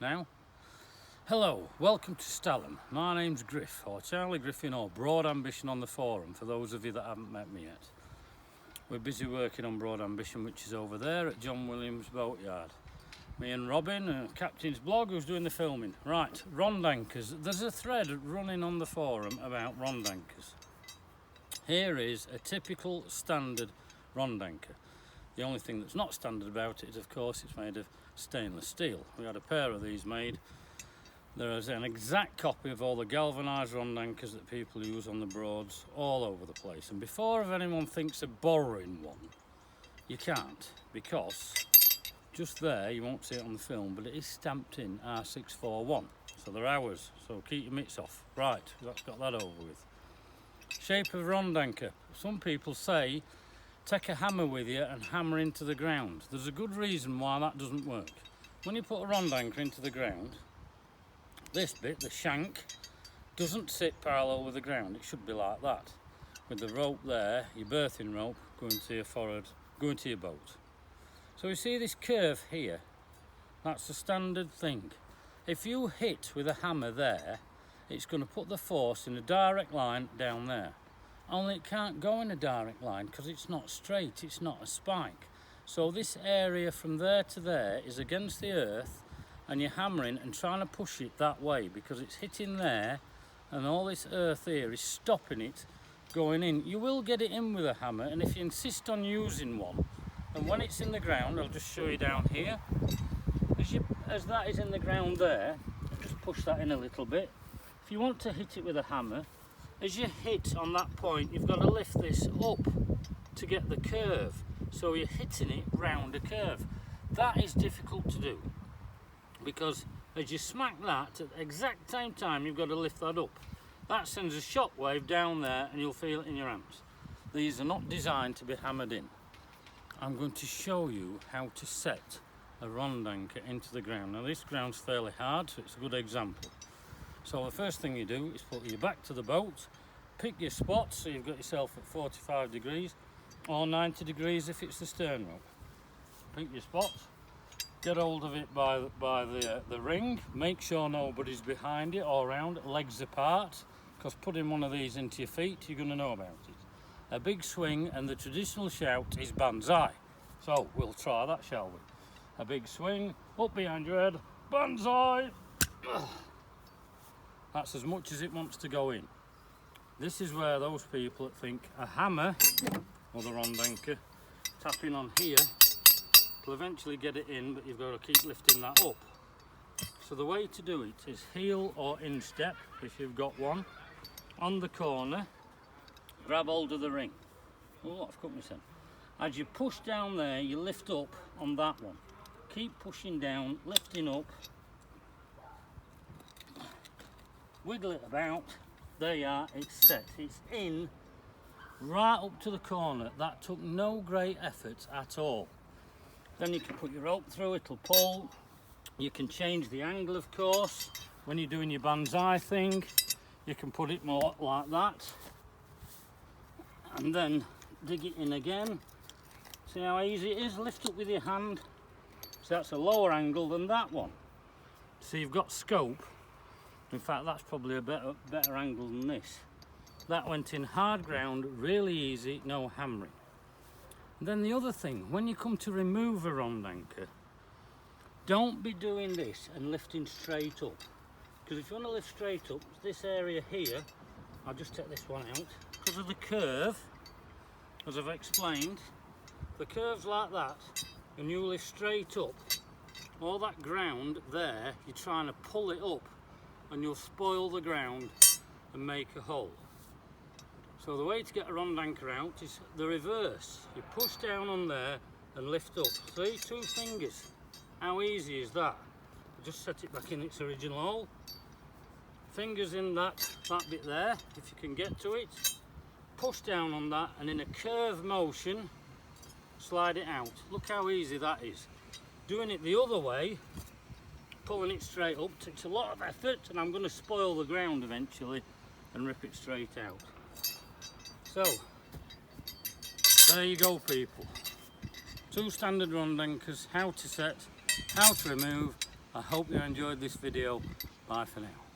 now. Hello, welcome to Stalham. My name's Griff, or Charlie Griffin, or Broad Ambition on the forum, for those of you that haven't met me yet. We're busy working on Broad Ambition, which is over there at John Williams Boatyard. Me and Robin, Captain's Blog, who's doing the filming. Right, Rhond Anchors. There's a thread running on the forum about Rhond Anchors. Here is a typical standard Rhond Anchor. The only thing that's not standard about it is, of course, it's made of stainless steel. We had a pair of these made. There is an exact copy of all the galvanised Rhond Anchors that people use on the Broads all over the place. And before anyone thinks of borrowing one, you can't, because just there, you won't see it on the film, but it is stamped in R641. So they're ours, so keep your mitts off. Right, that's got that over with. Shape of Rhond Anchor. Some people say take a hammer with you and hammer into the ground. There's a good reason why that doesn't work. When you put a Rhond Anchor into the ground, this bit, the shank, doesn't sit parallel with the ground. It should be like that, with the rope there, your berthing rope, going to your forward, going to your boat. So you see this curve here, that's the standard thing. If you hit with a hammer there, it's going to put the force in a direct line down there. Only it can't go in a direct line because it's not straight, it's not a spike. So this area from there to there is against the earth, and you're hammering and trying to push it that way because it's hitting there and all this earth here is stopping it going in. You will get it in with a hammer, and if you insist on using one, and when it's in the ground, I'll just show you down here, as that is in the ground there, just push that in a little bit. If you want to hit it with a hammer, as you hit on that point, you've got to lift this up to get the curve. So you're hitting it round a curve. That is difficult to do because as you smack that, at the exact same time, you've got to lift that up. That sends a shock wave down there and you'll feel it in your hands. These are not designed to be hammered in. I'm going to show you how to set a Rhond Anchor into the ground. Now this ground's fairly hard, so it's a good example. So the first thing you do is put your back to the boat, pick your spot, so you've got yourself at 45 degrees or 90 degrees if it's the stern rope. Pick your spot, get hold of it by the ring, make sure nobody's behind it or around, legs apart, because putting one of these into your feet, you're going to know about it. A big swing, and the traditional shout is banzai. So we'll try that, shall we? A big swing, up behind your head, banzai! That's as much as it wants to go in. This is where those people that think a hammer or the Rhond Anchor tapping on here will eventually get it in, but you've got to keep lifting that up. So the way to do it is heel or instep, if you've got one, on the corner, grab hold of the ring. Oh, I've cut myself. As you push down there, you lift up on that one. Keep pushing down, lifting up. Wiggle it about, there you are, it's set, it's in right up to the corner. That took no great effort at all. Then you can put your rope through, it'll pull. You can change the angle, of course. When you're doing your banzai thing, you can put it more like that and then dig it in again. See how easy it is? Lift up with your hand. So that's a lower angle than that one. So you've got scope. In fact, that's probably a better angle than this. That went in hard ground, really easy, no hammering. And then the other thing, when you come to remove a Rhond Anchor, don't be doing this and lifting straight up. Because if you want to lift straight up, this area here, I'll just take this one out, because of the curve, as I've explained, the curve's like that, and you lift straight up, all that ground there, you're trying to pull it up, and you'll spoil the ground and make a hole. So the way to get a Rhond Anchor out is the reverse. You push down on there and lift up. See, 2 fingers. How easy is that? Just set it back in its original hole. Fingers in that bit there, if you can get to it. Push down on that, and in a curve motion, slide it out. Look how easy that is. Doing it the other way, pulling it straight up, takes a lot of effort, and I'm going to spoil the ground eventually and rip it straight out. So there you go, people. 2 standard Rhond Anchors, how to set, how to remove, I hope you enjoyed this video. Bye for now.